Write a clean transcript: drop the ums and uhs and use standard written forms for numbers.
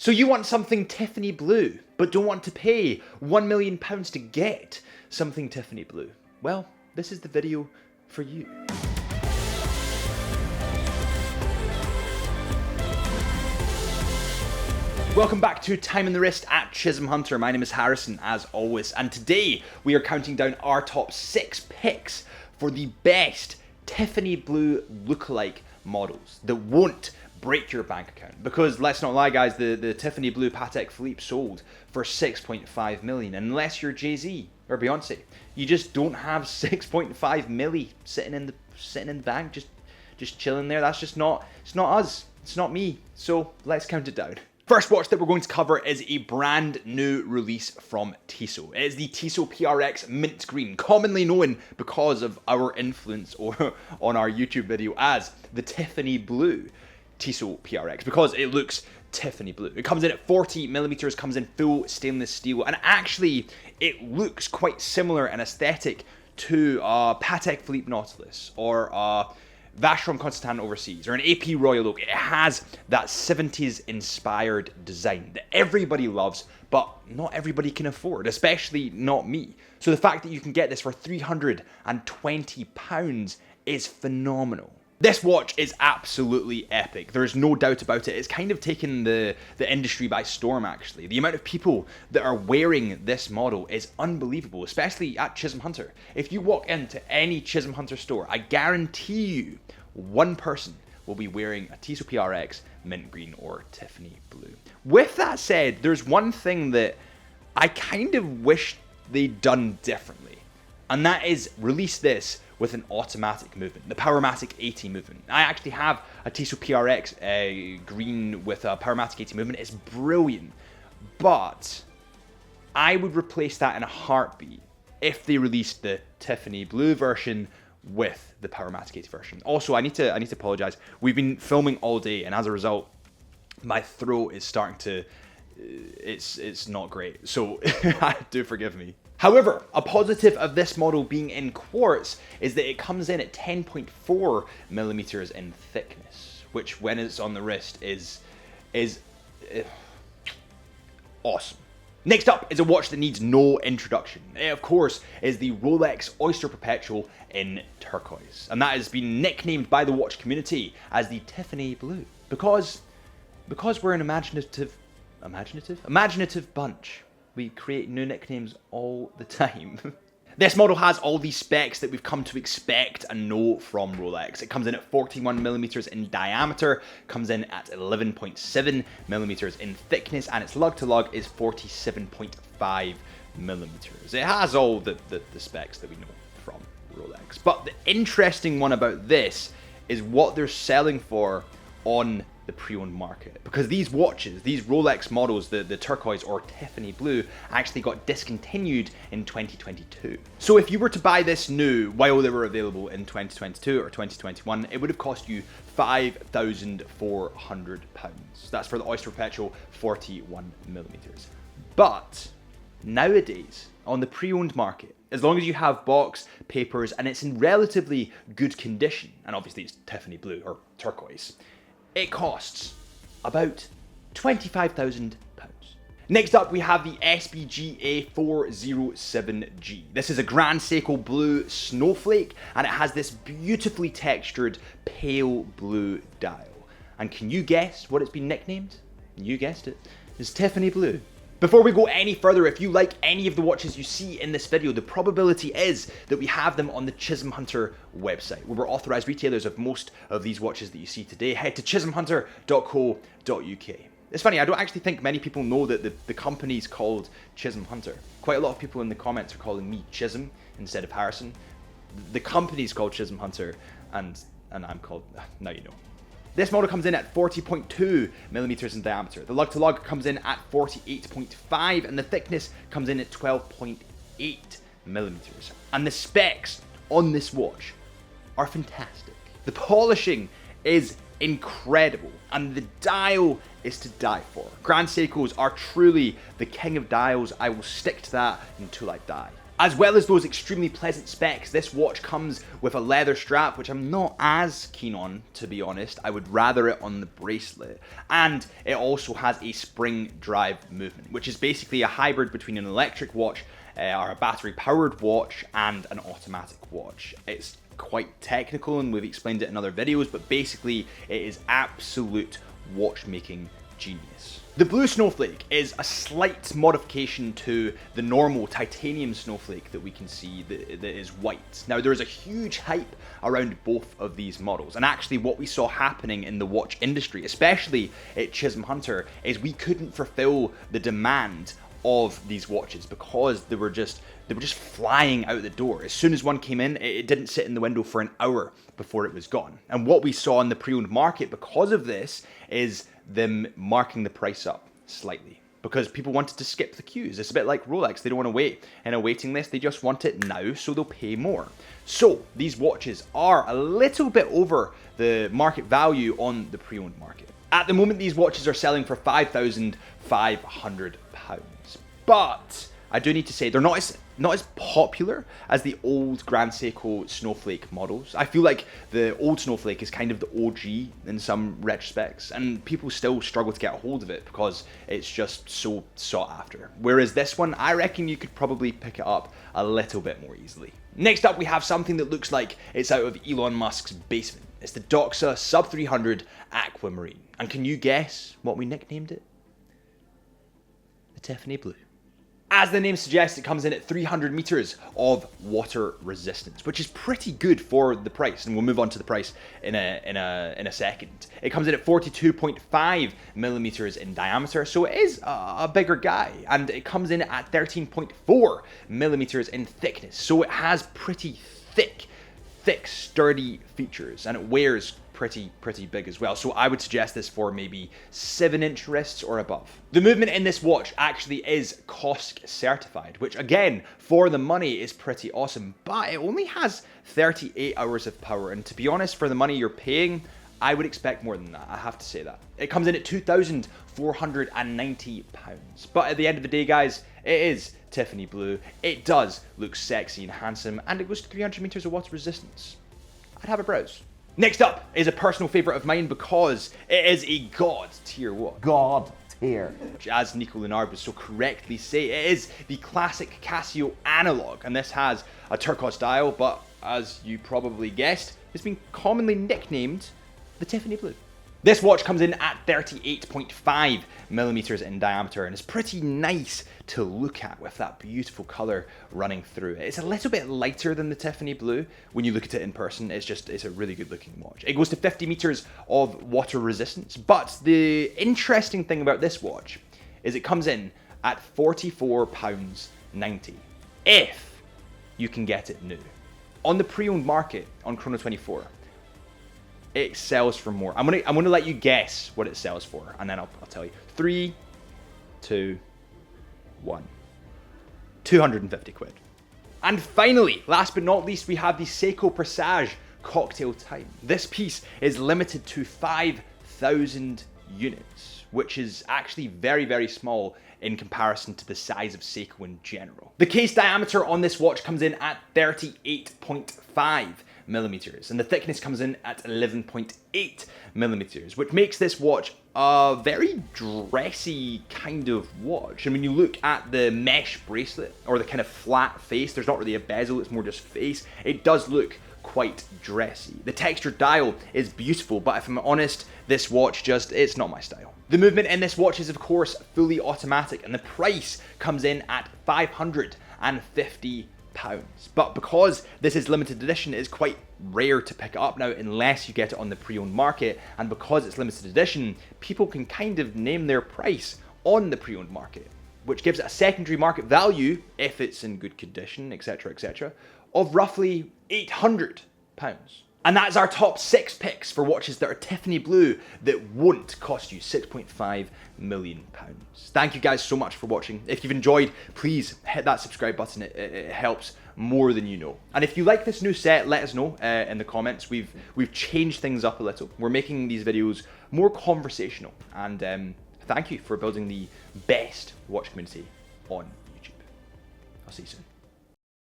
So you want something Tiffany Blue, but don't want to pay £1 million to get something Tiffany Blue? Well, this is the video for you. Welcome back to Time on the Wrist at Chisholm Hunter. My name is Harrison, as always, and today we are counting down our top 6 picks for the best Tiffany Blue lookalike models that won't break your bank account. Because let's not lie, guys, the Tiffany Blue Patek Philippe sold for 6.5 million. Unless you're Jay-Z or Beyonce, you just don't have 6.5 milli sitting in the bank, just chilling there. That's just not. It's not us. It's not me. So let's count it down. First watch that we're going to cover is a brand new release from Teso. It is the Teso PRX Mint Green, commonly known because of our influence on our YouTube video as the Tiffany Blue Teso PRX, because it looks Tiffany Blue. It comes in at 40mm, comes in full stainless steel, and actually it looks quite similar in aesthetic to Patek Philippe Nautilus or Vacheron Constantin overseas, or an AP Royal Oak. It has that 70s inspired design that everybody loves, but not everybody can afford, especially not me. So the fact that you can get this for £320 is phenomenal. This watch is absolutely epic. There's no doubt about it. It's kind of taken the industry by storm, actually. The amount of people that are wearing this model is unbelievable, especially at Chisholm Hunter. If you walk into any Chisholm Hunter store, I guarantee you one person will be wearing a Teso PRX Mint Green or Tiffany Blue. With that said, there's one thing that I kind of wish they'd done differently, and that is release this with an automatic movement, the Powermatic 80 movement. I actually have a Teso PRX green with a Powermatic 80 movement. It's brilliant, but I would replace that in a heartbeat if they released the Tiffany Blue version with the Powermatic 80 version. Also, I need to apologize. We've been filming all day, and as a result, my throat is starting to. It's not great. So do forgive me. However, a positive of this model being in quartz is that it comes in at 10.4mm in thickness, which when it's on the wrist is awesome. Next up is a watch that needs no introduction. It, of course, is the Rolex Oyster Perpetual in turquoise. And that has been nicknamed by the watch community as the Tiffany Blue. Because we're an imaginative bunch. We create new nicknames all the time. This model has all these specs that we've come to expect and know from Rolex. It comes in at 41mm in diameter, comes in at 11.7mm in thickness, and its lug-to-lug is 47.5mm. It has all the specs that we know from Rolex. But the interesting one about this is what they're selling for on the pre-owned market, because these watches, these Rolex models, the turquoise or Tiffany Blue, actually got discontinued in 2022. So if you were to buy this new while they were available in 2022 or 2021, it would have cost you £5,400. That's for the Oyster Perpetual 41mm. But nowadays, on the pre-owned market, as long as you have box, papers, and it's in relatively good condition, and obviously it's Tiffany Blue or turquoise, it costs about £25,000. Next up, we have the SBGA 407G. This is a Grand Seiko Blue Snowflake, and it has this beautifully textured pale blue dial. And can you guess what it's been nicknamed? You guessed it. It's Tiffany Blue. Before we go any further, if you like any of the watches you see in this video, the probability is that we have them on the Chisholm Hunter website, where we're authorized retailers of most of these watches that you see today. Head to chisholmhunter.co.uk. It's funny, I don't actually think many people know that the company's called Chisholm Hunter. Quite a lot of people in the comments are calling me Chisholm instead of Harrison. The company's called Chisholm Hunter, and I'm called, now you know. This model comes in at 40.2mm in diameter. The lug-to-lug comes in at 48.5, and the thickness comes in at 12.8mm. And the specs on this watch are fantastic. The polishing is incredible, and the dial is to die for. Grand Seikos are truly the king of dials. I will stick to that until I die. As well as those extremely pleasant specs, this watch comes with a leather strap, which I'm not as keen on, to be honest. I would rather it on the bracelet. And it also has a spring drive movement, which is basically a hybrid between an electric watch or a battery powered watch and an automatic watch. It's quite technical and we've explained it in other videos, but basically it is absolute watchmaking genius. The blue snowflake is a slight modification to the normal titanium snowflake that we can see that is white. Now there is a huge hype around both of these models, and actually what we saw happening in the watch industry, especially at Chisholm Hunter, is we couldn't fulfill the demand of these watches because they were just flying out the door. As soon as one came in, it didn't sit in the window for an hour before it was gone. And what we saw in the pre-owned market because of this is them marking the price up slightly because people wanted to skip the queues. It's a bit like Rolex. They don't want to wait in a waiting list. They just want it now, so they'll pay more. So these watches are a little bit over the market value on the pre-owned market. At the moment, these watches are selling for £5,500. But I do need to say they're not as popular as the old Grand Seiko Snowflake models. I feel like the old Snowflake is kind of the OG in some retrospects, and people still struggle to get a hold of it because it's just so sought after. Whereas this one, I reckon you could probably pick it up a little bit more easily. Next up, we have something that looks like it's out of Elon Musk's basement. It's the Doxa Sub 300 Aquamarine. And can you guess what we nicknamed it? The Tiffany Blue. As the name suggests, it comes in at 300 meters of water resistance, which is pretty good for the price, and we'll move on to the price in a second. It comes in at 42.5 millimeters in diameter, so it is a bigger guy, and it comes in at 13.4 millimeters in thickness, so it has pretty thick, sturdy features, and it wears pretty big as well. So I would suggest this for maybe 7-inch wrists or above. The movement in this watch actually is COSC certified, which again, for the money is pretty awesome, but it only has 38 hours of power. And to be honest, for the money you're paying, I would expect more than that. I have to say that. It comes in at £2,490. But at the end of the day, guys, it is Tiffany Blue. It does look sexy and handsome, and it goes to 300 meters of water resistance. I'd have a browse. Next up is a personal favorite of mine because it is a God tier watch. God tier. As Nico Leonard would so correctly say, it is the classic Casio analog, and this has a turquoise dial, but as you probably guessed, it's been commonly nicknamed the Tiffany Blue. This watch comes in at 38.5 millimeters in diameter and is pretty nice to look at with that beautiful color running through it. It's a little bit lighter than the Tiffany Blue. When you look at it in person, it's a really good looking watch. It goes to 50 meters of water resistance, but the interesting thing about this watch is it comes in at £44.90 if you can get it new. On the pre-owned market on Chrono24, it sells for more. I'm gonna let you guess what it sells for, and then I'll tell you. 3, 2, 1. 250 quid. And finally, last but not least, we have the Seiko Presage Cocktail Time. This piece is limited to 5,000 units, which is actually very small in comparison to the size of Seiko in general. The case diameter on this watch comes in at 38.5 millimeters, and the thickness comes in at 11.8 millimeters, which makes this watch a very dressy kind of watch. And when you look at the mesh bracelet, or the kind of flat face, there's not really a bezel, it's more just face, it does look quite dressy. The textured dial is beautiful, but if I'm honest, this watch it's not my style. The movement in this watch is of course fully automatic, and the price comes in at £550. But because this is limited edition, it's quite rare to pick it up now unless you get it on the pre-owned market, and because it's limited edition, people can kind of name their price on the pre-owned market, which gives it a secondary market value, if it's in good condition, etc, of roughly £800. And that's our top 6 picks for watches that are Tiffany Blue that won't cost you £6.5 million. Thank you guys so much for watching. If you've enjoyed, please hit that subscribe button. It helps more than you know. And if you like this new set, let us know in the comments. We've changed things up a little. We're making these videos more conversational. And thank you for building the best watch community on YouTube. I'll see you soon.